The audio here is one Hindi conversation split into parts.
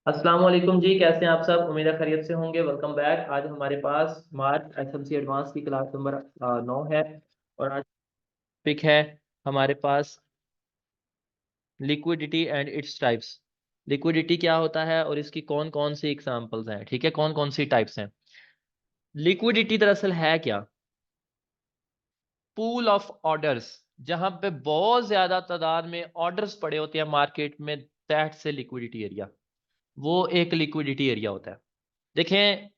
अस्सलाम वालेकुम जी, कैसे हैं आप सब? उम्मीद है खैरियत से होंगे। Welcome back. आज हमारे पास मार्च एसएमसी एडवांस की क्लास नंबर 9 है। और आज टॉपिक है हमारे पास liquidity and its types. Liquidity क्या होता है और इसकी कौन कौन सी एग्जांपल्स हैं, ठीक है, कौन कौन सी टाइप्स हैं। लिक्विडिटी दरअसल है क्या? पूल ऑफ ऑर्डर्स, जहां पे बहुत ज्यादा तादाद में ऑर्डर्स पड़े होते हैं मार्केट में, दैट से लिक्विडिटी एरिया, वो एक लिक्विडिटी एरिया होता है। देखें,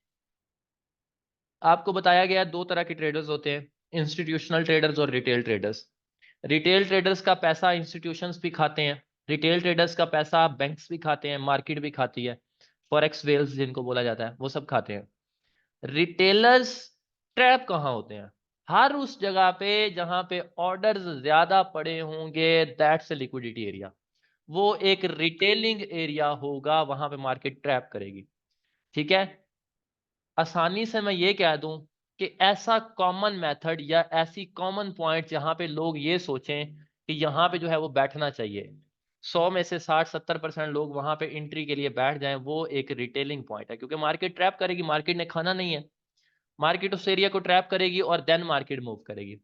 आपको बताया गया दो तरह के ट्रेडर्स होते हैं, इंस्टीट्यूशनल ट्रेडर्स और रिटेल ट्रेडर्स। रिटेल ट्रेडर्स का पैसा इंस्टीट्यूशंस भी खाते हैं, रिटेल ट्रेडर्स का पैसा बैंक्स भी खाते हैं, मार्केट भी खाती है, फॉरेक्स वेल्स जिनको बोला जाता है वो सब खाते हैं। रिटेलर्स ट्रैप कहाँ होते हैं? हर उस जगह पे जहां पे ऑर्डर्स ज्यादा पड़े होंगे, दैट्स ए लिक्विडिटी एरिया। वो एक रिटेलिंग एरिया होगा, वहां पे मार्केट ट्रैप करेगी। ठीक है, आसानी से मैं ये कह दूं कि ऐसा कॉमन मेथड या ऐसी कॉमन पॉइंट जहां पे लोग ये सोचें कि यहाँ पे जो है वो बैठना चाहिए, 100 में से 60-70% लोग वहां पे एंट्री के लिए बैठ जाएं, वो एक रिटेलिंग पॉइंट है। क्योंकि मार्केट ट्रैप करेगी, मार्केट ने खाना नहीं है, मार्केट उस एरिया को ट्रैप करेगी और देन मार्केट मूव करेगी।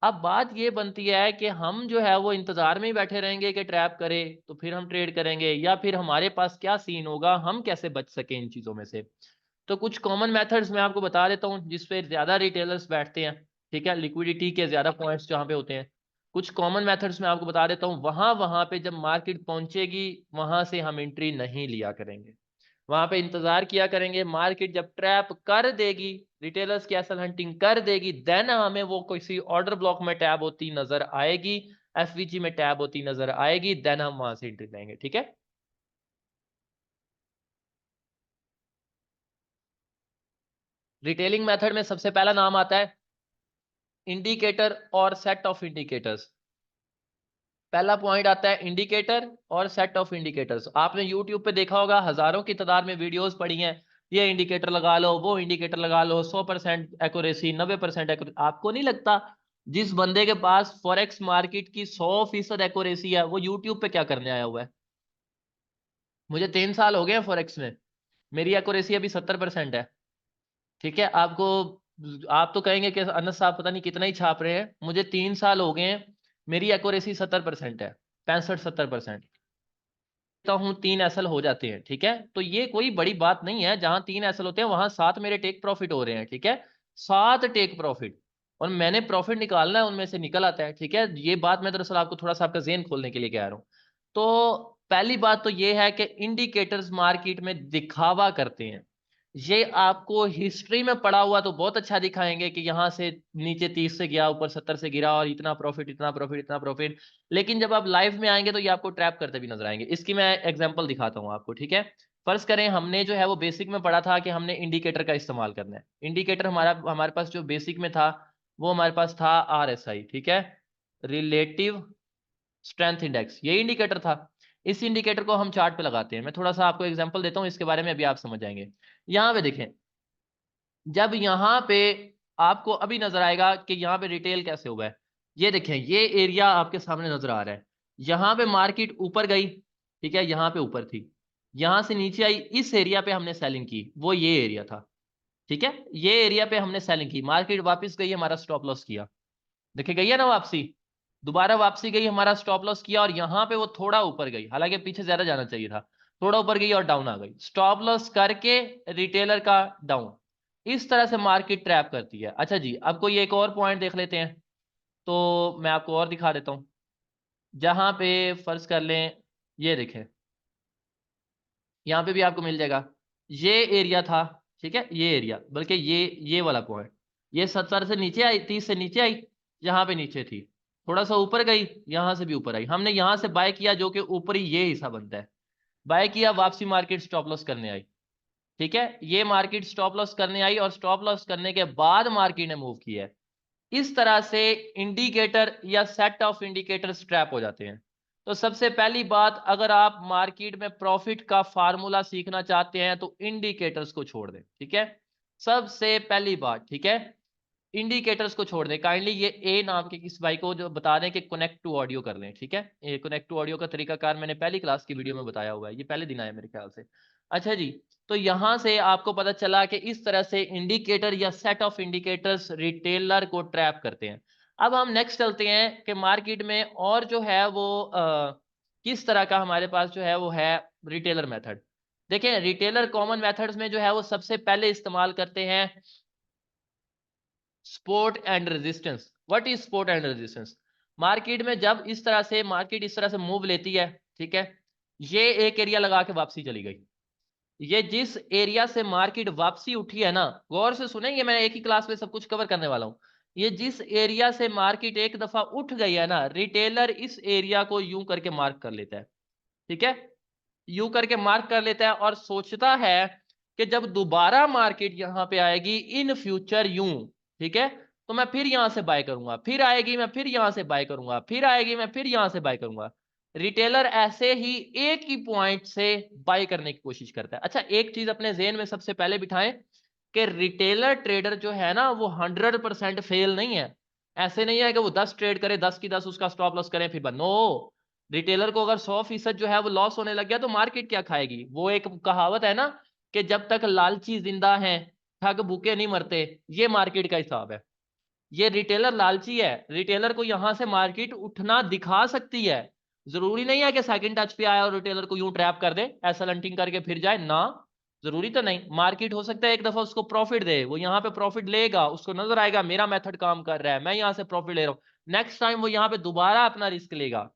अब बात ये बनती है कि हम जो है वो इंतजार में ही बैठे रहेंगे कि ट्रैप करे तो फिर हम ट्रेड करेंगे, या फिर हमारे पास क्या सीन होगा, हम कैसे बच सके इन चीजों में से। तो कुछ कॉमन मेथड्स मैं आपको बता देता हूँ जिसपे ज्यादा रिटेलर्स बैठते हैं। ठीक है, लिक्विडिटी के ज्यादा पॉइंट्स जहाँ पे होते हैं, कुछ कॉमन मेथड्स मैं आपको बता देता हूँ। वहां वहां पे जब मार्केट पहुंचेगी, वहां से हम एंट्री नहीं लिया करेंगे, वहां पे इंतजार किया करेंगे। मार्केट जब ट्रैप कर देगी, रिटेलर्स की एसल हंटिंग कर देगी, देन हमें वो किसी ऑर्डर ब्लॉक में टैब होती नजर आएगी, एफवीजी में टैब होती नजर आएगी, देन हम वहां से एंट्री लेंगे। ठीक है, रिटेलिंग मेथड में सबसे पहला नाम आता है इंडिकेटर और सेट ऑफ इंडिकेटर्स। पहला पॉइंट आता है इंडिकेटर और सेट ऑफ इंडिकेटर्स। आपने यूट्यूब पे देखा होगा, हजारों की तादाद में वीडियोस पड़ी हैं, ये इंडिकेटर लगा लो, वो इंडिकेटर लगा लो, 100% एक्यूरेसी, 90% एक्यूरेसी। आपको नहीं लगता जिस बंदे के पास फॉरेक्स मार्केट की 100% एक्यूरेसी है, वो यूट्यूब पे क्या करने आया हुआ है? मुझे 3 साल हो गए हैं फॉरेक्स में, मेरी एक्यूरेसी अभी 70% है। ठीक है, आपको, आप तो कहेंगे कि अनस साहब पता नहीं कितना ही छाप रहे हैं, मुझे 3 साल हो गए हैं, मेरी एक्यूरेसी 70% है, 65-70%। हूँ 3 एसएल हो जाते हैं। ठीक है, तो ये कोई बड़ी बात नहीं है, जहां 3 एसएल होते हैं वहां 7 मेरे टेक प्रॉफिट हो रहे हैं। ठीक है, 7 टेक प्रॉफिट, और मैंने प्रॉफिट निकालना है, उनमें से निकल आता है। ठीक है, ये बात मैं दरअसल आपको थोड़ा सा आपका जेहन खोलने के लिए कह रहा हूँ। तो पहली बात तो ये है कि इंडिकेटर्स मार्केट में दिखावा करते हैं। ये आपको हिस्ट्री में पड़ा हुआ तो बहुत अच्छा दिखाएंगे कि यहाँ से नीचे 30 से गया, ऊपर 70 से गिरा, और इतना प्रॉफिट, इतना प्रॉफिट, इतना प्रॉफिट। लेकिन जब आप लाइव में आएंगे तो ये आपको ट्रैप करते भी नजर आएंगे। इसकी मैं एग्जांपल दिखाता हूँ आपको। ठीक है, फर्ज करें हमने जो है वो बेसिक में पढ़ा था कि हमने इंडिकेटर का इस्तेमाल करना है। इंडिकेटर हमारा हमारे पास जो बेसिक में था, वो हमारे पास था आरएसआई। ठीक है, रिलेटिव स्ट्रेंथ इंडेक्स, ये इंडिकेटर था। इस इंडिकेटर को हम चार्ट पे लगाते हैं। मैं थोड़ा सा आपको एग्जांपल देता हूँ, इसके बारे में अभी आप समझ जाएंगे। यहाँ पे देखें, जब यहाँ पे आपको अभी नजर आएगा कि यहाँ पे रिटेल कैसे हुआ है। ये देखें, ये एरिया आपके सामने नजर आ रहा है, यहाँ पे मार्केट ऊपर गई। ठीक है, यहाँ पे ऊपर थी, यहाँ से नीचे आई, इस एरिया पे हमने सेलिंग की, वो ये एरिया था। ठीक है, ये एरिया पे हमने सेलिंग की, मार्केट वापस गई, हमारा स्टॉप लॉस किया। देखे गई है ना वापसी, दोबारा वापसी गई, हमारा स्टॉप लॉस किया, और यहाँ पे वो थोड़ा ऊपर गई, हालांकि पीछे ज्यादा जाना चाहिए था, थोड़ा ऊपर गई और डाउन आ गई, स्टॉप लॉस करके रिटेलर का डाउन। इस तरह से मार्केट ट्रैप करती है। अच्छा जी, अब कोई एक और पॉइंट देख लेते हैं, तो मैं आपको और दिखा देता हूं। जहां पे फर्ज कर लें, ये देखें, यहाँ पे भी आपको मिल जाएगा, ये एरिया था। ठीक है, ये एरिया, बल्कि ये वाला पॉइंट, ये 70 से नीचे आई, 30 से नीचे आई, यहाँ पे नीचे थी, थोड़ा सा ऊपर गई, यहाँ से भी ऊपर आई, हमने यहाँ से बाय किया, जो कि ऊपरी ये हिस्सा बनता है, बाय किया, वापसी मार्केट स्टॉप लॉस करने आई। ठीक है, ये मार्केट स्टॉप लॉस करने आई, और स्टॉप लॉस करने के बाद मार्केट ने मूव किया है। इस तरह से इंडिकेटर या सेट ऑफ इंडिकेटर्स ट्रैप हो जाते हैं। तो सबसे पहली बात, अगर आप मार्केट में प्रॉफिट का फार्मूला सीखना चाहते हैं तो इंडिकेटर्स को छोड़ दें। ठीक है, सबसे पहली बात, ठीक है, इंडिकेटर्स को छोड़ दें। काइंडली ये ए नाम के किस भाई को जो बता दें कि कनेक्ट टू ऑडियो कर लें। ठीक है, ये कनेक्ट टू ऑडियो का तरीकाकार मैंने पहली क्लास की वीडियो में बताया हुआ है, ये पहले दिन आया मेरे ख्याल से। अच्छा जी, तो यहां से आपको पता चला कि इस तरह से इंडिकेटर या सेट ऑफ इंडिकेटर्स रिटेलर को ट्रैप करते हैं। अब हम नेक्स्ट चलते हैं कि मार्केट में और जो है वो किस तरह का हमारे पास जो है वो है रिटेलर मेथड। देखें, रिटेलर कॉमन मेथड्स में जो है वो सबसे पहले इस्तेमाल करते हैं support and resistance. What is support and resistance? Market में जब इस तरह से मार्केट इस तरह से मूव लेती है, ठीक है, ये एक एरिया लगा के वापसी चली गई। ये जिस एरिया से मार्केट वापसी उठी है ना, गौर से सुनेंगे, मैं एक ही क्लास में सब कुछ कवर करने वाला हूं। ये जिस एरिया से मार्केट एक दफा उठ गई है ना, रिटेलर इस एरिया को यूं करके मार्क कर लेता है, ठीक है, यूं करके मार्क कर लेता है और सोचता है कि जब दोबारा मार्केट यहां पे आएगी इन फ्यूचर यूं, ठीक है, तो मैं फिर यहां से बाय करूंगा, फिर आएगी मैं फिर यहां से बाय करूंगा, फिर आएगी मैं फिर यहां से बाय करूंगा। रिटेलर ऐसे ही एक ही पॉइंट से बाय करने की कोशिश करता है। अच्छा, एक चीज अपने ज़हन में सबसे पहले बिठाएं कि रिटेलर ट्रेडर जो है ना वो 100% फेल नहीं है। ऐसे नहीं है कि वो 10 ट्रेड करे, 10 की 10 उसका स्टॉप लॉस करें फिर बंद। नो, रिटेलर को अगर 100% जो है वो लॉस होने लग गया तो मार्केट क्या खाएगी? वो एक कहावत है ना कि जब तक लालची जिंदा है ठग भूखे नहीं मरते। ये मार्केट का हिसाब है। ये रिटेलर लालची है, रिटेलर को यहां से मार्केट उठना दिखा सकती है। जरूरी नहीं है कि सेकंड टच पे आया और रिटेलर को यूं ट्रैप कर दे, ऐसा लंटिंग करके फिर जाए ना, जरूरी तो नहीं। मार्केट हो सकता है एक दफा उसको प्रॉफिट दे, वो यहां पे प्रॉफिट लेगा, उसको नजर आएगा मेरा मेथड काम कर रहा है, मैं यहां से प्रॉफिट ले रहा हूं, नेक्स्ट टाइम वो यहां पे दोबारा अपना रिस्क लेगा।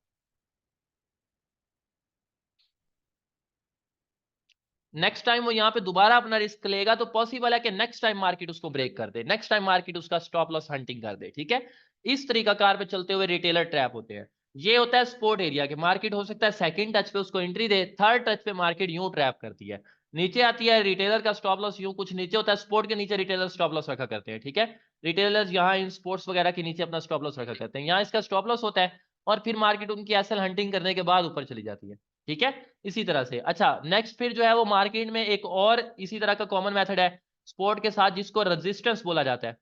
नेक्स्ट टाइम वो यहाँ पे दोबारा अपना रिस्क लेगा तो पॉसिबल है कि नेक्स्ट टाइम मार्केट उसको ब्रेक कर दे, नेक्स्ट टाइम मार्केट उसका स्टॉप लॉस हंटिंग कर दे, ठीक है। इस तरीका कार पे चलते हुए रिटेलर ट्रैप होते हैं। ये होता है सपोर्ट एरिया के मार्केट हो सकता है सेकंड टच पे उसको एंट्री दे, थर्ड टच पे मार्केट यूं ट्रैप करती है, नीचे आती है, रिटेलर का स्टॉप लॉस यूं कुछ नीचे होता है, सपोर्ट के नीचे रिटेलर स्टॉप लॉस रखा करते हैं, ठीक है। रिटेलर्स यहाँ इन स्पोर्ट्स वगैरह के नीचे अपना स्टॉप लॉस रखा करते हैं, यहाँ इसका स्टॉप लॉस होता है और फिर मार्केट उनकी एसएल हंटिंग करने के बाद ऊपर चली जाती है, ठीक है। इसी तरह से अच्छा नेक्स्ट फिर जो है वो मार्केट में एक और इसी तरह का कॉमन मेथड है सपोर्ट के साथ जिसको रेजिस्टेंस बोला जाता है।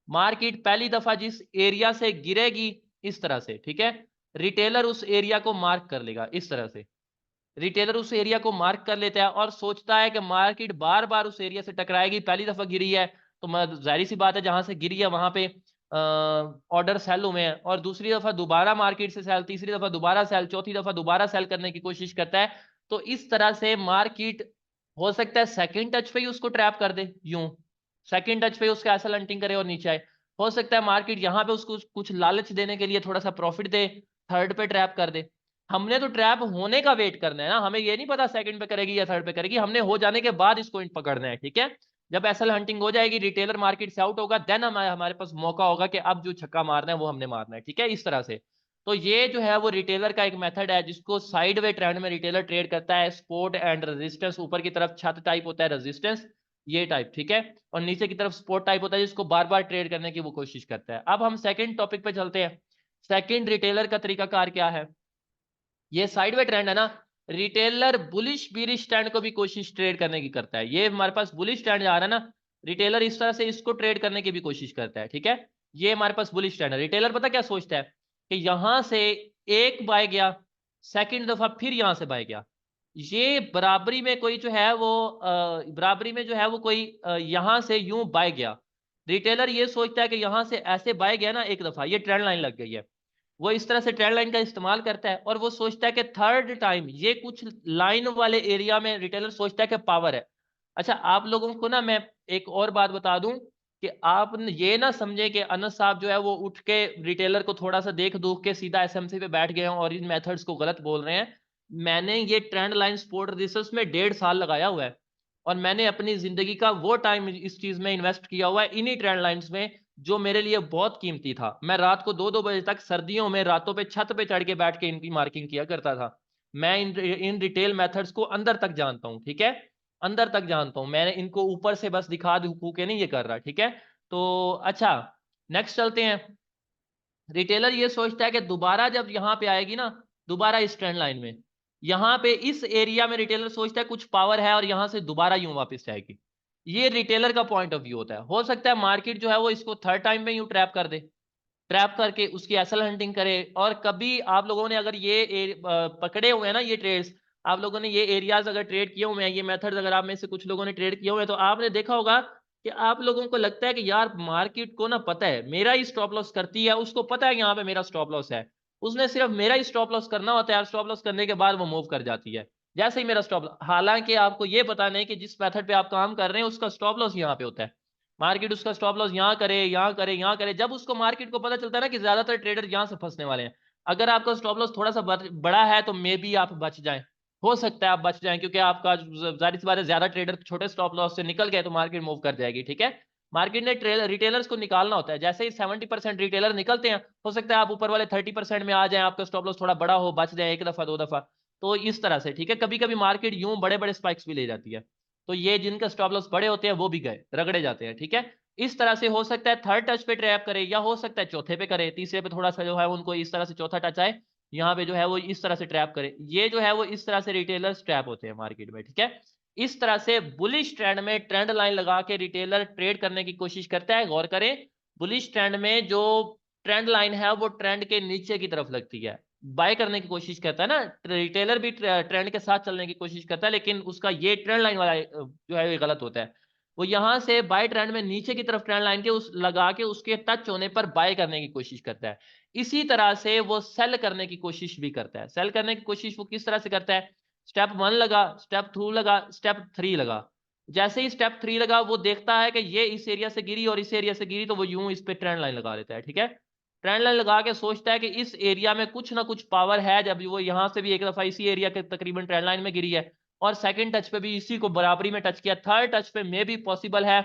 मार्केट पहली दफा जिस एरिया से गिरेगी इस तरह से, ठीक है, रिटेलर उस एरिया को मार्क कर लेगा इस तरह से। रिटेलर उस एरिया को मार्क कर लेता है और सोचता है कि मार्केट बार बार उस एरिया से टकराएगी, पहली दफा गिरी है तो जाहिर सी बात है जहां से गिरी है वहां पे ऑर्डर सेल हुए हैं, और दूसरी दफा दोबारा मार्केट से सेल, तीसरी दफा दोबारा सेल, चौथी दफा दोबारा सेल करने की कोशिश करता है। तो इस तरह से मार्केट हो सकता है सेकंड टच पे ही उसको ट्रैप कर दे, यूं सेकंड टच पे उसका एसल हंटिंग करे और नीचे आए। हो सकता है मार्केट यहां पे उसको कुछ लालच देने के लिए थोड़ा सा प्रॉफिट दे, थर्ड पे ट्रैप कर दे। हमने तो ट्रैप होने का वेट करना है ना, हमें ये नहीं पता सेकंड पे करेगी या थर्ड पे करेगी, हमने हो जाने के बाद इसको पकड़ना है, ठीक है। जब एसएल हंटिंग हो जाएगी, रिटेलर मार्केट से आउट होगा, देन हमारे पास मौका होगा कि अब जो छक्का मारना है वो हमने मारना है, ठीक है, इस तरह से। तो ये जो है वो रिटेलर का एक मेथड है जिसको साइड वे ट्रेंड में रिटेलर ट्रेड करता है। सपोर्ट एंड रेजिस्टेंस, ऊपर की तरफ छत टाइप होता है रेजिस्टेंस, ये टाइप, ठीक है, और नीचे की तरफ सपोर्ट टाइप होता है जिसको बार बार ट्रेड करने की वो कोशिश करता है। अब हम सेकंड टॉपिक पे चलते हैं। सेकंड रिटेलर का तरीकाकार क्या है? ये साइडवे ट्रेंड है ना, रिटेलर बुलिश बीरिश ट्रेंड को भी कोशिश ट्रेड करने की करता है। ये हमारे पास बुलिश ट्रेंड आ रहा है ना, रिटेलर इस तरह से इसको ट्रेड करने की भी कोशिश करता है, ठीक है। ये हमारे पास बुलिश ट्रेंड है। रिटेलर पता क्या सोचता है कि यहां से एक बाय गया, सेकंड दफा फिर यहां से बाय गया, ये बराबरी में कोई जो है वो बराबरी में जो है वो कोई यहां से यूं बाय गया। रिटेलर ये सोचता है कि यहां से ऐसे बाय गया ना एक दफा, ये ट्रेंड लाइन लग गई है, वो इस तरह से ट्रेंड लाइन का इस्तेमाल करता है और वो सोचता है कि थर्ड टाइम ये कुछ लाइन वाले एरिया में रिटेलर सोचता है कि पावर है। अच्छा, आप लोगों को ना मैं एक और बात बता दूं कि आप ये ना समझे कि अनस साहब जो है वो उठ के रिटेलर को थोड़ा सा देख दूख के सीधा एसएमसी पे बैठ गए हैं और इन मेथड्स को गलत बोल रहे हैं। मैंने ये ट्रेंड लाइन सपोर्ट रिसर्च में 1.5 साल लगाया हुआ है और मैंने अपनी जिंदगी का वो टाइम इस चीज में इन्वेस्ट किया हुआ है, इन्हीं ट्रेंड लाइंस में, जो मेरे लिए बहुत कीमती था। मैं रात को 2-2 बजे तक सर्दियों में रातों पे छत पे चढ़ के बैठ के इनकी मार्किंग किया करता था। मैं इन रिटेल मेथड्स को अंदर तक जानता हूँ, ठीक है, अंदर तक जानता हूँ। मैंने इनको ऊपर से बस दिखा दू के नहीं ये कर रहा, ठीक है। तो अच्छा नेक्स्ट चलते हैं। रिटेलर ये सोचता है कि दोबारा जब यहाँ पे आएगी ना, दोबारा इस ट्रेंड लाइन में, यहाँ पे इस एरिया में रिटेलर सोचता है कुछ पावर है और यहाँ से दोबारा यूं वापस जाएगी। ये रिटेलर का पॉइंट ऑफ व्यू होता है। हो सकता है मार्केट जो है वो इसको थर्ड टाइम में यूं ट्रैप कर दे, ट्रैप करके उसकी एसल हंटिंग करे। और कभी आप लोगों ने अगर ये पकड़े हुए हैं ना ये ट्रेड्स, आप लोगों ने ये एरियाज अगर ट्रेड किए हुए हैं, ये मेथड्स अगर आप में से कुछ लोगों ने ट्रेड किए हुए हैं, तो आपने देखा होगा कि आप लोगों को लगता है कि यार मार्केट को ना पता है मेरा ही स्टॉप लॉस करती है, उसको पता है यहाँ पे मेरा स्टॉप लॉस है, उसने सिर्फ मेरा ही स्टॉप लॉस करना होता है, स्टॉप लॉस करने के बाद वो मूव कर जाती है जैसे ही मेरा स्टॉप लॉस। हालांकि आपको ये पता नहीं कि जिस मेथड पे आप काम कर रहे हैं उसका स्टॉप लॉस यहाँ पे होता है। मार्केट उसका स्टॉप लॉस यहाँ करे, यहाँ करे, यहाँ करे। जब उसको मार्केट को पता चलता है ना कि ज्यादातर ट्रेडर यहाँ से फंसने वाले हैं, अगर आपका स्टॉप लॉस थोड़ा सा बड़ा है तो मे बी आप बच जाएं, हो सकता है आप बच जाएं, क्योंकि आपका जाहिर सी बात है ज्यादा ट्रेडर छोटे स्टॉप लॉस से निकल गए तो मार्केट मूव कर जाएगी। ठीक है, मार्केट ने रिटेलर्स को निकालना होता है, जैसे ही 70% रिटेलर निकलते हैं, हो सकता है आप ऊपर वाले 30% में आ जाए, आपका स्टॉप लॉस थोड़ा बड़ा हो, बच जाए एक दफा दो दफा। तो इस तरह से ठीक है, कभी कभी मार्केट यूं बड़े बड़े स्पाइक्स भी ले जाती है, तो ये जिनका स्टॉप लॉस बड़े होते हैं वो भी गए, रगड़े जाते हैं। ठीक है, इस तरह से हो सकता है थर्ड टच पे ट्रैप करे, या हो सकता है चौथे पे करे, तीसरे पे थोड़ा सा जो है उनको इस तरह से चौथा टच आए, यहाँ पे जो है वो इस तरह से ट्रैप करे। ये जो है वो इस तरह से रिटेलर्स ट्रैप होते हैं मार्केट में। ठीक है, इस तरह से बुलिश ट्रेंड में ट्रेंड लाइन लगा के रिटेलर ट्रेड करने की कोशिश करता है। गौर करें, बुलिश ट्रेंड में जो ट्रेंड लाइन है वो ट्रेंड के नीचे की तरफ लगती है, बाय करने की कोशिश करता है ना, रिटेलर भी ट्रेंड के साथ चलने की कोशिश करता है, लेकिन उसका ये ट्रेंड लाइन वाला जो है ये गलत होता है। वो यहां से बाय ट्रेंड में नीचे की तरफ ट्रेंड लाइन के उस लगा के उसके टच होने पर बाय करने की कोशिश करता है। इसी तरह से वो सेल करने की कोशिश भी करता है। सेल करने की कोशिश वो किस तरह से करता है, स्टेप 1 लगा, स्टेप 2 लगा, स्टेप 3 लगा। जैसे ही स्टेप 3 लगा वो देखता है कि ये इस एरिया से गिरी और इस एरिया से गिरी, तो वो यूं इस पे ट्रेंड लाइन लगा देता है। ठीक है, ट्रेंड लाइन लगा के सोचता है कि इस एरिया में कुछ ना कुछ पावर है, जब वो यहां से भी एक दफा इसी एरिया के तकरीबन ट्रेंड लाइन में गिरी है और सेकंड टच पे भी इसी को बराबरी में टच किया, थर्ड टच पे में भी पॉसिबल है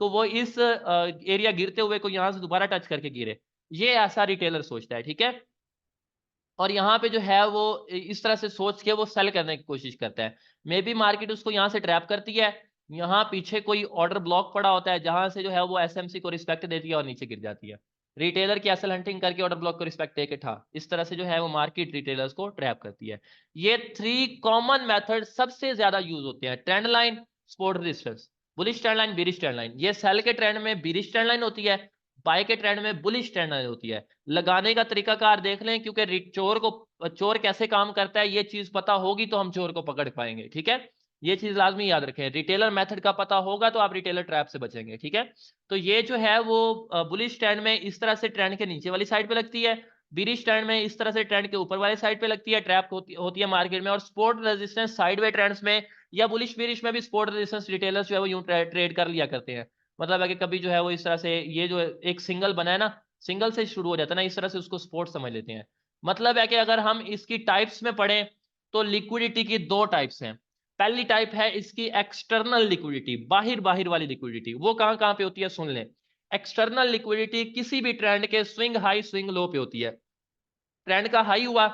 तो वो इस एरिया गिरते हुए को यहां से दोबारा टच करके गिरे। ये ऐसा रिटेलर सोचता है। ठीक है, और यहाँ पे जो है वो इस तरह से सोच के वो सेल करने की कोशिश करता है। मे बी मार्केट उसको यहाँ से ट्रैप करती है, यहाँ पीछे कोई ऑर्डर ब्लॉक पड़ा होता है जहां से जो है वो एसएमसी को रिस्पेक्ट देती है और नीचे गिर जाती है। रिटेलर की एसल हंटिंग करके ऑर्डर ब्लॉक को रिस्पेक्ट दे के ठा, इस तरह से जो है वो मार्केट रिटेलर्स को ट्रैप करती है। ये 3 कॉमन मेथड सबसे ज्यादा यूज होते हैं, trend line, support resistance, bullish trend line, bearish trend line. ये सेल के ट्रेंड में बेरिश ट्रेंड लाइन होती है, बाय के ट्रेंड में बुलिश ट्रेंड लाइन होती है। लगाने का तरीकाकार देख लें, क्योंकि चोर कैसे काम करता है ये चीज पता होगी तो हम चोर को पकड़ पाएंगे। ठीक है, ये चीज लाजमी याद रखें, रिटेलर मेथड का पता होगा तो आप रिटेलर ट्रैप से बचेंगे। ठीक है, तो ये जो है वो बुलिश ट्रेंड में इस तरह से ट्रेंड के नीचे वाली साइड पे लगती है, बीरिश ट्रेंड में इस तरह से ट्रेंड के ऊपर वाले साइड पे लगती है, ट्रैप होती है मार्केट में। और सपोर्ट रेजिस्टेंस साइडवे ट्रेंड्स में या बुलिश बीरिश में भी सपोर्ट रेजिस्टेंस रिटेलर्स जो है वो यूं ट्रेड कर लिया करते हैं। मतलब है कि कभी जो है वो इस तरह से ये जो एक सिंगल बना है ना, सिंगल से शुरू हो जाता है ना, इस तरह से उसको सपोर्ट समझ लेते हैं। मतलब है कि अगर हम इसकी टाइप्स में पढ़ें तो लिक्विडिटी की 2 टाइप्स हैं। पहली टाइप है इसकी एक्सटर्नल लिक्विडिटी, बाहर बाहर वाली लिक्विडिटी। वो कहां कहां पे होती है सुन लें। एक्सटर्नल लिक्विडिटी किसी भी ट्रेंड के स्विंग हाई स्विंग लो पे होती है। ट्रेंड का हाई हुआ,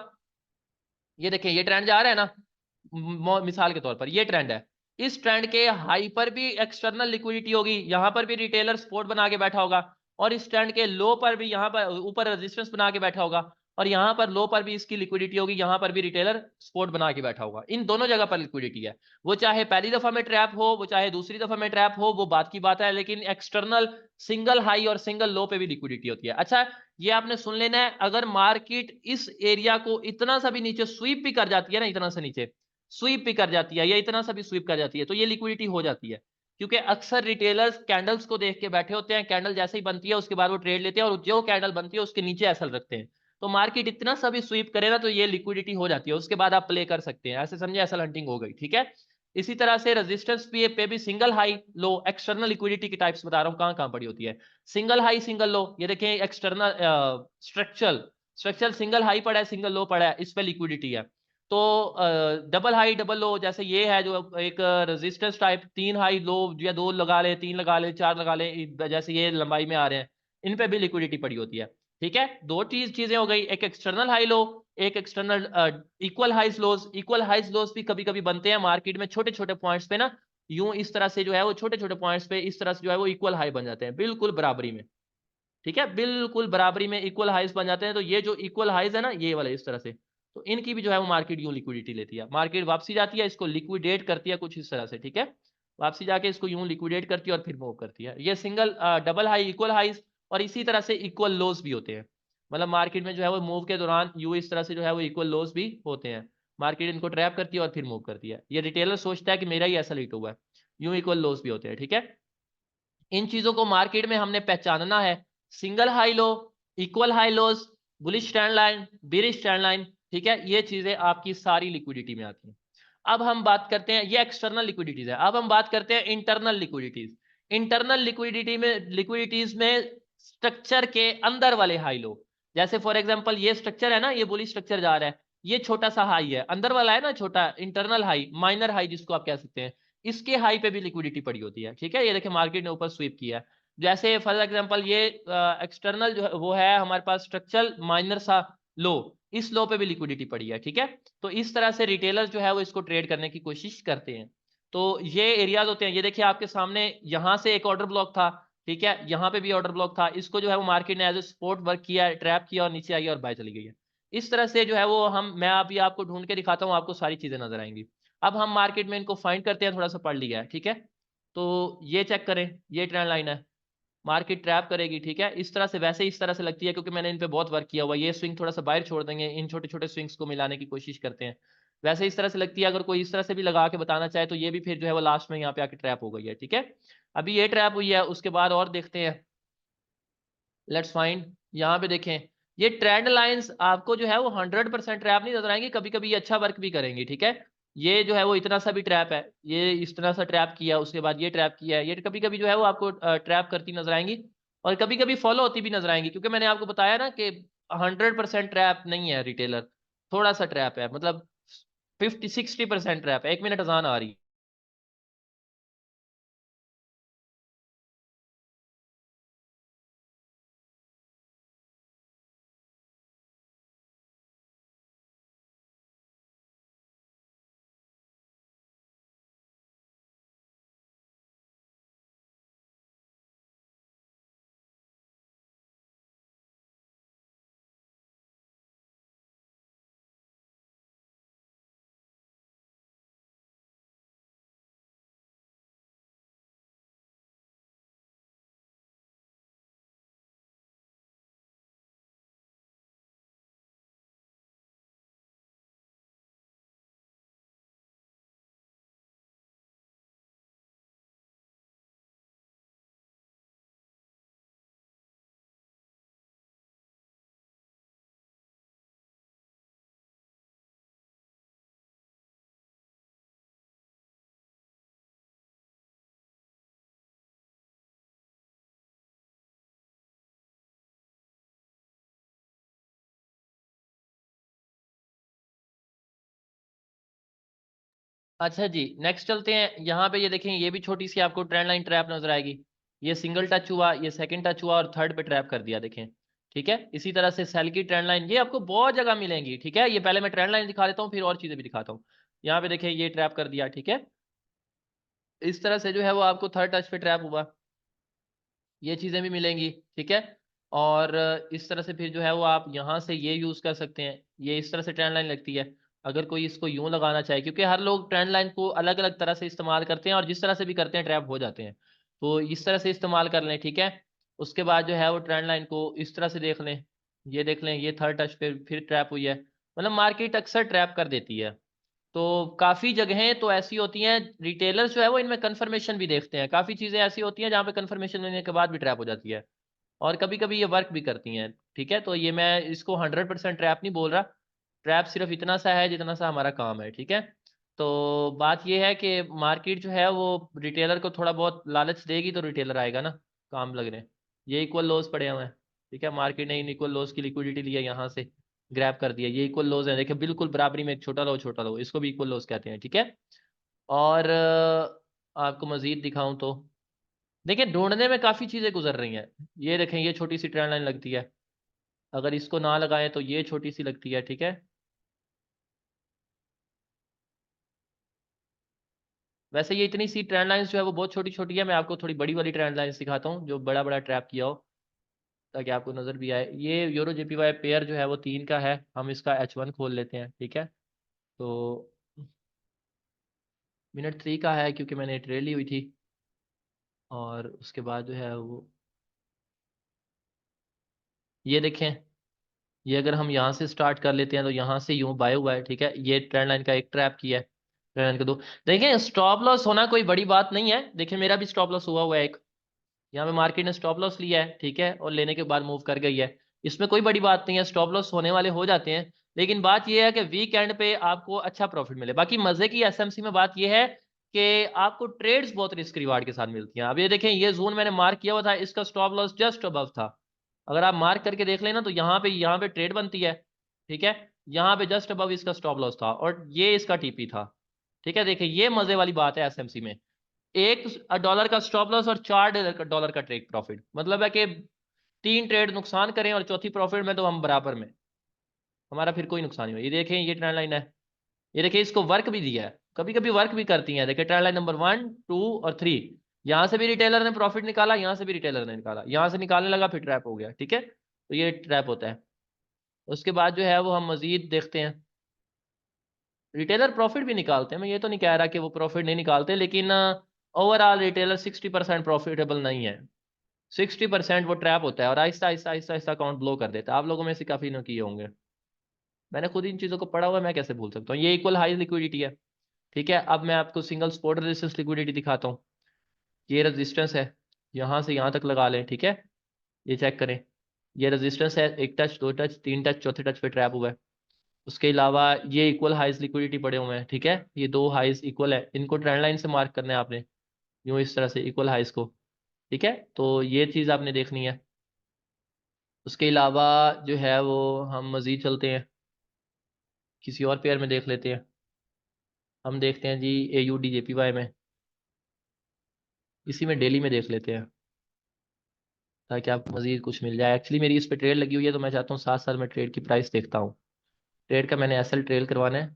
ये देखें ये ट्रेंड जा रहा है ना, मिसाल के तौर पर ये ट्रेंड है, इस ट्रेंड के हाई पर भी एक्सटर्नल लिक्विडिटी होगी, यहां पर भी रिटेलर सपोर्ट बना के बैठा होगा, और इस ट्रेंड के लो पर भी यहां पर ऊपर रेजिस्टेंस बना के बैठा होगा, और यहां पर लो पर भी इसकी लिक्विडिटी होगी, यहां पर भी रिटेलर सपोर्ट बना के बैठा होगा। इन दोनों जगह पर लिक्विडिटी है। वो चाहे पहली दफा में ट्रैप हो, वो चाहे दूसरी दफा में ट्रैप हो, वो बात की बात है, लेकिन एक्सटर्नल सिंगल हाई और सिंगल लो पे भी लिक्विडिटी होती है। अच्छा, ये आपने सुन लेना है, अगर मार्केट इस एरिया को इतना सा भी नीचे स्वीप भी कर जाती है ना, इतना सा नीचे स्वीप भी कर जाती है या इतना सा भी स्वीप कर जाती है, तो ये लिक्विडिटी हो जाती है। क्योंकि अक्सर रिटेलर्स कैंडल्स को देख के बैठे होते हैं, कैंडल जैसे ही बनती है उसके बाद वो ट्रेड लेते हैं, और जो कैंडल बनती है उसके नीचे एसल रखते हैं। तो मार्केट इतना सा भी स्वीप करे ना तो ये लिक्विडिटी हो जाती है, उसके बाद आप प्ले कर सकते हैं, ऐसे समझे, एसल हंटिंग हो गई। ठीक है, इसी तरह से रेजिस्टेंस पे भी सिंगल हाई लो, एक्सटर्नल लिक्विडिटी की टाइप्स बता रहा हूं कहां कहां पड़ी होती है। सिंगल हाई सिंगल लो, ये देखें external structural structural single high पड़ा है, सिंगल लो पड़ा है, इस पे लिक्विडिटी है। तो डबल हाई डबल लो, जैसे ये है जो एक रेजिस्टेंस टाइप, 3 हाई लो या 2 लगा ले, 3 लगा ले, 4 लगा ले, जैसे ये लंबाई में आ रहे हैं, इन पे भी लिक्विडिटी पड़ी होती है। ठीक है, 2 चीजें हो गई, एक एक्सटर्नल हाई लो, एक एक्सटर्नल इक्वल हाइज लोज। इक्वल हाइज लोज भी कभी कभी बनते हैं मार्केट में, छोटे छोटे पॉइंट्स पे ना, यूं इस तरह से जो है वो छोटे छोटे पॉइंट्स पे इस तरह से जो है वो इक्वल हाई बन जाते हैं, बिल्कुल बराबरी में। ठीक है, बिल्कुल बराबरी में इक्वल हाइज बन जाते हैं। तो ये जो इक्वल हाइज है ना, ये वाले इस तरह से, तो इनकी भी जो है वो मार्केट यूं लिक्विडिटी लेती है, मार्केट वापसी जाती है, इसको लिक्विडेट करती है कुछ इस तरह से। ठीक है, वापसी जाके इसको यूं लिक्विडेट करती है और फिर मूव करती है। ये single double high equal highs, और इसी तरह से इक्वल लोज भी होते हैं। मतलब मार्केट में जो है वो मूव के दौरान यूं इस तरह से जो है वो इक्वल लोज भी होते हैं। मार्केट इनको ट्रैप करती है और फिर मूव करती है। ये रिटेलर सोचता है कि मेरा ही ऐसा लीट हुआ है, यूं इक्वल लॉस भी होते हैं, ठीक है। इन चीजों को मार्केट में हमने पहचानना है, single high low, equal high lows, bullish trend line, bearish trend line, ठीक है। ये चीजें आपकी सारी लिक्विडिटी में आती हैं। अब हम बात करते हैं, ये एक्सटर्नल लिक्विडिटीज है। अब हम बात करते हैं इंटरनल लिक्विडिटीज। इंटरनल लिक्विडिटीज में स्ट्रक्चर के अंदर वाले हाई लो, जैसे फॉर एग्जांपल ये स्ट्रक्चर है ना, ये बुलिश स्ट्रक्चर जा रहा है, ये छोटा सा हाई है, अंदर वाला है ना छोटा, इंटरनल हाई, माइनर हाई जिसको आप कह सकते हैं, इसके हाई पे भी लिक्विडिटी पड़ी होती है, ठीक है। ये देखिए मार्केट ने ऊपर स्वीप किया है, जैसे फॉर एग्जांपल ये एक्सटर्नल जो है वो है हमारे पास स्ट्रक्चरल माइनर सा लो, इस लो पे भी लिक्विडिटी पड़ी है, ठीक है। तो इस तरह से रिटेलर्स जो है वो इसको ट्रेड करने की कोशिश करते हैं। तो ये एरियाज होते हैं, ये देखिए आपके सामने यहां से एक ऑर्डर ब्लॉक था, ठीक है, यहाँ पे भी ऑर्डर ब्लॉक था, इसको जो है वो मार्केट ने एज ए सपोर्ट वर्क किया, ट्रैप किया और नीचे आई और बाय चली गई है। इस तरह से जो है वो मैं अभी आपको ढूंढ के दिखाता हूँ, आपको सारी चीजें नजर आएंगी। अब हम मार्केट में इनको फाइंड करते हैं, थोड़ा सा पढ़ लिया है, ठीक है। तो ये चेक करें, ये ट्रेंड लाइन है, मार्केट ट्रैप करेगी, ठीक है, इस तरह से, वैसे इस तरह से लगती है क्योंकि मैंने इन पे बहुत वर्क किया हुआ है। ये स्विंग थोड़ा सा बाहर छोड़ देंगे, इन छोटे छोटे स्विंग्स को मिलाने की कोशिश करते हैं, वैसे इस तरह से लगती है। अगर कोई इस तरह से भी लगा के बताना चाहे तो ये भी फिर जो है वो लास्ट में यहाँ पे आके ट्रैप हो गई है, ठीक है। अभी ये ट्रैप हुई है, उसके बाद और देखते हैं, लेट्स फाइंड। यहाँ पे देखें, ये ट्रेंड लाइंस आपको जो है वो 100% ट्रैप नहीं नजर आएंगी, कभी कभी ये अच्छा वर्क भी करेंगी, ठीक है। ये जो है वो इतना सा भी ट्रैप है, ये इस तरह सा ट्रैप किया, उसके बाद ये ट्रैप किया है, ये कभी कभी जो है वो आपको ट्रैप करती नजर आएंगी, और कभी कभी फॉलो होती भी नजर आएंगी, क्योंकि मैंने आपको बताया ना कि 100% ट्रैप नहीं है रिटेलर, थोड़ा सा ट्रैप है, मतलब 50-60% ट्रैप है। 1 मिनट अजान आ रही है। अच्छा जी, नेक्स्ट चलते हैं। यहाँ पे ये देखें, ये भी छोटी सी आपको ट्रेंड लाइन ट्रैप नजर आएगी, ये सिंगल टच हुआ, ये सेकंड टच हुआ और थर्ड पे ट्रैप कर दिया, देखें, ठीक है। इसी तरह से सेल की ट्रेंड लाइन, ये आपको बहुत जगह मिलेंगी, ठीक है। ये पहले मैं ट्रेंड लाइन दिखा देता हूँ, फिर और चीजें भी दिखाता हूँ। यहाँ पे देखें, ये ट्रैप कर दिया, ठीक है। इस तरह से जो है वो आपको थर्ड टच पे ट्रैप हुआ, ये चीजें भी मिलेंगी, ठीक है। और इस तरह से फिर जो है वो आप यहाँ से ये यूज कर सकते हैं, ये इस तरह से ट्रेंड लाइन लगती है। अगर कोई इसको यूं लगाना चाहे, क्योंकि हर लोग ट्रेंड लाइन को अलग अलग तरह से इस्तेमाल करते हैं और जिस तरह से भी करते हैं ट्रैप हो जाते हैं, तो इस तरह से इस्तेमाल कर लें, ठीक है। उसके बाद जो है वो ट्रेंड लाइन को इस तरह से देख लें, ये देख लें, ये थर्ड टच पे फिर ट्रैप हुई है। मतलब मार्केट अक्सर ट्रैप कर देती है। तो काफी जगहें तो ऐसी होती हैं, रिटेलर्स जो है वो इनमें कंफर्मेशन भी देखते हैं, काफी चीजें ऐसी होती हैं जहाँ पे कंफर्मेशन लेने के बाद भी ट्रैप हो जाती है, और कभी कभी ये वर्क भी करती हैं, ठीक है। तो ये मैं इसको 100% ट्रैप नहीं बोल रहा, ट्रैप सिर्फ इतना सा है जितना सा हमारा काम है, ठीक है। तो बात ये है कि मार्केट जो है वो रिटेलर को थोड़ा बहुत लालच देगी तो रिटेलर आएगा ना काम लगने। ये इक्वल लॉस पड़े हुए हैं, ठीक है, मार्केट ने इन इक्वल लॉस की लिक्विडिटी लिया, यहाँ से ग्रैब कर दिया, ये इक्वल लॉस है, देखिए बिल्कुल बराबरी में, एक छोटा लो, इसको भी इक्वल लॉस कहते हैं, ठीक है। और आपको मजीद दिखाऊं तो देखिए, ढूंढने में काफी चीजें गुजर रही हैं। ये देखें, ये छोटी सी ट्रेंड लाइन लगती है, अगर इसको ना लगाएं तो ये छोटी सी लगती है, ठीक है। वैसे ये इतनी सी ट्रेंड लाइंस जो है वो बहुत छोटी छोटी है, मैं आपको थोड़ी बड़ी वाली ट्रेंड लाइंस दिखाता हूँ जो बड़ा बड़ा ट्रैप किया हो, ताकि आपको नजर भी आए। ये यूरो जेपीवाई पेयर जो है वो 3 का है, हम इसका H1 खोल लेते हैं, ठीक है। तो मिनट 3 का है क्योंकि मैंने ट्रेड ली हुई थी, और उसके बाद जो है वो ये देखें, ये अगर हम यहाँ से स्टार्ट कर लेते हैं तो यहाँ से यूं बाय हुआ है, ठीक है। ये ट्रेंड लाइन का एक ट्रैप किया है, ट्रेंड लाइन का दो। देखिए स्टॉप लॉस होना कोई बड़ी बात नहीं है। देखिए मेरा भी स्टॉप लॉस हुआ है एक, यहाँ पे मार्केट ने स्टॉप लॉस लिया है, ठीक है, और लेने के बाद मूव कर गई है। इसमें कोई बड़ी बात नहीं है, स्टॉप लॉस होने वाले हो जाते हैं। लेकिन बात यह है कि वीकेंड पे आपको अच्छा प्रॉफिट मिले। बाकी मजे की एसएमसी में बात यह है कि आपको ट्रेड्स बहुत रिस्क रिवार्ड के साथ मिलती हैं। अब ये देखें, ये जोन मैंने मार्क किया हुआ था, इसका स्टॉप लॉस जस्ट अबव था। अगर आप मार्क करके देख लेना तो यहाँ पे ट्रेड बनती है, ठीक है। यहाँ पे जस्ट अबव इसका स्टॉप लॉस था और ये इसका टीपी था, ठीक है। देखिए ये मजे वाली बात है एसएमसी में, $1 का स्टॉप लॉस और $4 का ट्रेड प्रॉफिट। मतलब है कि 3 ट्रेड नुकसान करें और चौथी प्रॉफिट में तो हम बराबर में, हमारा फिर कोई नुकसान नहीं हो। ये देखें ये ट्रेंड लाइन है, ये देखिए इसको वर्क भी दिया है, कभी कभी वर्क भी करती है। देखिए ट्रेंड लाइन नंबर 1, 2 और 3, यहाँ से भी रिटेलर ने प्रॉफिट निकाला, यहाँ से भी रिटेलर ने निकाला, यहाँ से निकालने लगा फिर ट्रैप हो गया, ठीक है। तो ये ट्रैप होता है। उसके बाद जो है वो हम मजीद देखते हैं, रिटेलर प्रॉफिट भी निकालते हैं। मैं ये तो नहीं कह रहा कि वो प्रॉफिट नहीं निकालते, लेकिन ओवरऑल रिटेलर 60% प्रॉफिटेबल नहीं है। 60% वो ट्रैप होता है और आहिस्ता आहिस्ता आहिस्ता आहिस्ता अकाउंट ब्लो कर देता है। आप लोगों में से काफ़ी ने किए होंगे, मैंने खुद इन चीज़ों को पढ़ा हुआ है, मैं कैसे भूल सकता हूँ। ये इक्वल हाई लिक्विडिटी है, ठीक है। अब मैं आपको सिंगल स्पॉट रेजिस्टेंस लिक्विडिटी दिखाता हूँ। ये रेजिस्टेंस है, यहाँ से यहाँ तक लगा लें, ठीक है। ये चेक करें, ये रेजिस्टेंस है, 1 टच, 2 टच, 3 टच, चौथे टच पे ट्रैप हुआ है। उसके अलावा ये इक्वल हाइज लिक्विडिटी पड़े हुए हैं, ठीक है। ये 2 हाइज इक्वल है, इनको ट्रेंड लाइन से मार्क करना है आपने, यूँ इस तरह से इक्वल हाइज को, ठीक है। तो ये चीज़ आपने देखनी है। उसके अलावा जो है वो हम मज़ीद चलते हैं, किसी और पेयर में देख लेते हैं। हम देखते हैं जी AUD JPY में, इसी में डेली में देख लेते हैं ताकि आपको मज़ीद कुछ मिल जाए। एक्चुअली मेरी इस पर ट्रेड लगी हुई है तो मैं चाहता हूँ साथ साथ में ट्रेड की प्राइस देखता हूँ। ट्रेड का मैंने SL ट्रेल करवाना है,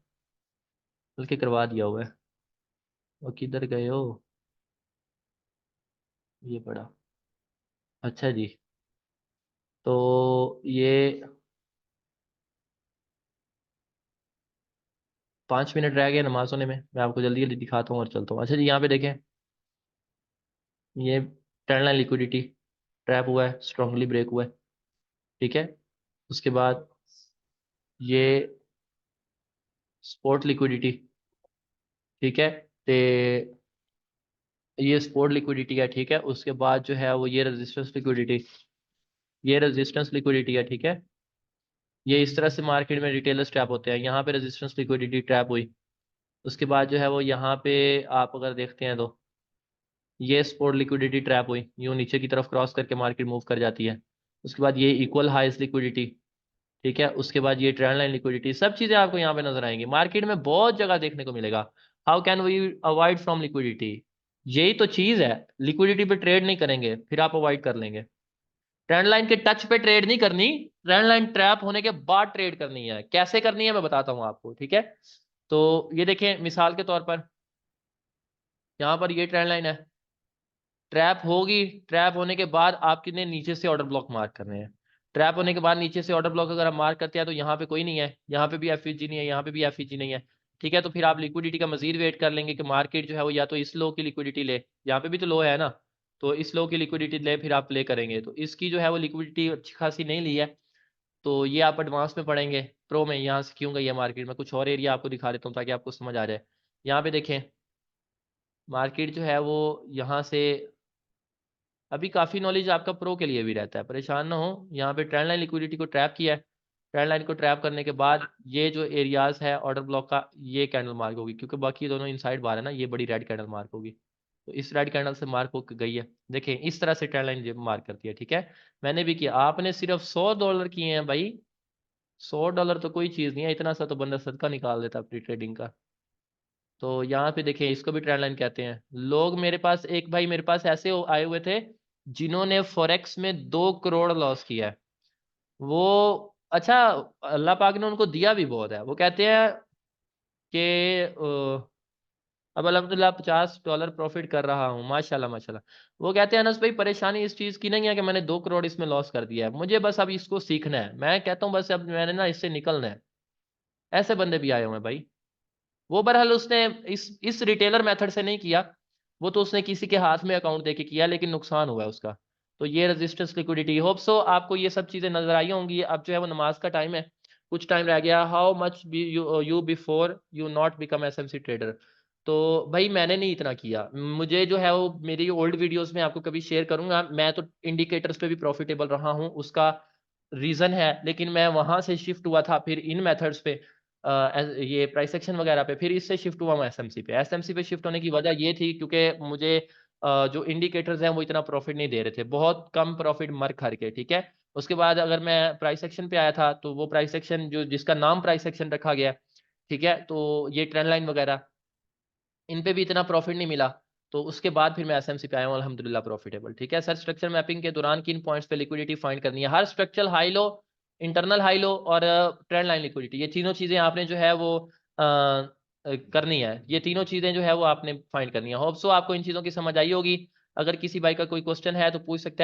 बल्कि करवा दिया हुआ है। वो किधर गए हो, ये पड़ा, अच्छा जी। तो ये 5 मिनट रह गए नमाज होने में, मैं आपको जल्दी जल्दी दिखाता हूँ और चलता हूँ। अच्छा जी यहाँ पे देखें, ये ट्रेंड लाइन लिक्विडिटी ट्रैप हुआ है, स्ट्रांगली ब्रेक हुआ है, ठीक है। उसके बाद ये स्पोर्ट लिक्विडिटी, ठीक है। ते ये स्पोर्ट लिक्विडिटी है, ठीक है। उसके बाद जो है वो ये रेजिस्टेंस लिक्विडिटी, ये रेजिस्टेंस लिक्विडिटी है, ठीक है। ये इस तरह से मार्केट में रिटेलर्स ट्रैप होते हैं, यहाँ पे रेजिस्टेंस लिक्विडिटी ट्रैप हुई। उसके बाद जो है वो यहाँ पे आप अगर देखते हैं तो ये स्पोर्ट लिक्विडिटी ट्रैप हुई, यूँ नीचे की तरफ क्रॉस करके मार्केट मूव कर जाती है। उसके बाद ये इक्वल हाइस्ट लिक्विडिटी, ठीक है। उसके बाद ये ट्रेंड लाइन लिक्विडिटी, सब चीज़ें आपको यहाँ पे नजर आएंगी। मार्केट में बहुत जगह देखने को मिलेगा। How can we avoid from liquidity, यही तो चीज़ है। लिक्विडिटी पे ट्रेड नहीं करेंगे फिर आप अवॉइड कर लेंगे। ट्रेंड लाइन के टच पे ट्रेड नहीं करनी, ट्रेंड लाइन ट्रैप होने के बाद ट्रेड करनी है। कैसे करनी है मैं बताता हूँ आपको, ठीक है। तो ये देखें मिसाल के तौर पर, यहाँ पर ये ट्रेंड लाइन है, ट्रैप होगी, ट्रैप होने के बाद आपने नीचे से ऑर्डर ब्लॉक मार्क करने हैं। ट्रैप होने के बाद नीचे से ऑर्डर ब्लॉक अगर आप मार्क करते हैं तो यहाँ पे कोई नहीं है, यहाँ पे भी एफईजी नहीं है, यहाँ पे भी एफईजी नहीं है, ठीक है। तो फिर आप लिक्विडिटी का मजीद वेट कर लेंगे कि मार्केट जो है वो या तो इस लो की लिक्विडिटी ले, यहाँ पे भी तो लो है ना, तो इस लो की लिक्विडिटी ले फिर आप प्ले करेंगे। तो इसकी जो है वो लिक्विडिटी अच्छी खासी नहीं ली है, तो ये आप एडवांस में पढ़ेंगे। प्रो में यहाँ से क्यों गई है मार्केट में, कुछ और एरिया आपको दिखा देता हूँ ताकि आपको समझ आ जाए। यहाँ पे देखें मार्केट जो है वो यहाँ से, अभी काफ़ी नॉलेज आपका प्रो के लिए भी रहता है, परेशान ना हो। यहाँ पे ट्रेंड लाइन लिक्विडिटी को ट्रैप किया है, ट्रेंड लाइन को ट्रैप करने के बाद ये जो एरियाज है ऑर्डर ब्लॉक का, ये कैंडल मार्क होगी, क्योंकि बाकी दोनों इनसाइड बार है ना, ये बड़ी रेड कैंडल मार्क होगी। तो इस रेड कैंडल से मार्क होकर गई है, देखें इस तरह से ट्रेंड लाइन मार्क करती है, ठीक है। मैंने भी किया, आपने सिर्फ $100 किए हैं भाई। $100 तो कोई चीज़ नहीं है, इतना सा तो बंदा सदका निकाल देता प्री ट्रेडिंग का। तो यहाँ पे देखिए इसको भी ट्रेंड लाइन कहते हैं। लोग मेरे पास, एक भाई मेरे पास ऐसे आए हुए थे जिन्होंने फॉरेक्स में 2 करोड़ लॉस किया है। वो, अच्छा, अल्लाह पाक ने उनको दिया भी बहुत है। वो कहते हैं कि अब अल्हम्दुलिल्लाह $50 प्रॉफिट कर रहा हूँ, माशाल्लाह माशाल्लाह। वो कहते हैं अनस भाई परेशानी इस चीज़ की नहीं है कि मैंने 2 करोड़ इसमें लॉस कर दिया है, मुझे बस अब इसको सीखना है। मैं कहता हूँ बस अब मैंने ना इससे निकलना है। ऐसे बंदे भी आए हुए हैं भाई। वो बहरहाल उसने इस रिटेलर मेथड से नहीं किया, वो तो उसने किसी के हाथ में अकाउंट देके किया, लेकिन नुकसान हुआ है उसका। तो ये रेजिस्टेंस लिक्विडिटी। होप सो आपको ये सब चीजें नजर आई होंगी। अब जो है वो नमाज का टाइम है, कुछ टाइम रह गया। How much you before you not become SMC trader. तो भाई मैंने नहीं इतना किया, मुझे जो है वो मेरी ओल्ड वीडियोस में आपको कभी शेयर करूंगा। मैं तो इंडिकेटर्स पे भी प्रॉफिटेबल रहा हूँ, उसका रीजन है, लेकिन मैं वहां से शिफ्ट हुआ था फिर इन मेथड्स पे, ये प्राइस एक्शन वगैरह पे, फिर इससे शिफ्ट हुआ मैं एसएमसी पे। एसएमसी पे शिफ्ट होने की वजह ये थी क्योंकि मुझे जो इंडिकेटर्स हैं वो इतना प्रॉफिट नहीं दे रहे थे, बहुत कम प्रॉफिट मर खर के, ठीक है। उसके बाद अगर मैं प्राइस सेक्शन पे आया था तो वो प्राइस सेक्शन जो जिसका नाम प्राइस सेक्शन रखा गया, ठीक है, तो ये ट्रेंड लाइन वगैरह इन पे भी इतना प्रॉफिट नहीं मिला। तो उसके बाद फिर मैं एसएमसी पे आया हूँ, अल्हम्दुलिल्लाह प्रॉफिटेबल, ठीक है सर। स्ट्रक्चर मैपिंग के दौरान किन पॉइंट्स पे लिक्विडिटी फाइंड करनी है? हर structural high low, internal high low और ट्रेंड लाइन लिक्विडिटी, ये तीनों चीजें आपने जो है वो करनी है। ये तीनों चीजें जो है वो आपने फाइंड करनी है। होप सो आपको इन चीजों की समझ आई होगी। अगर किसी भाई का कोई क्वेश्चन है तो पूछ सकते हैं।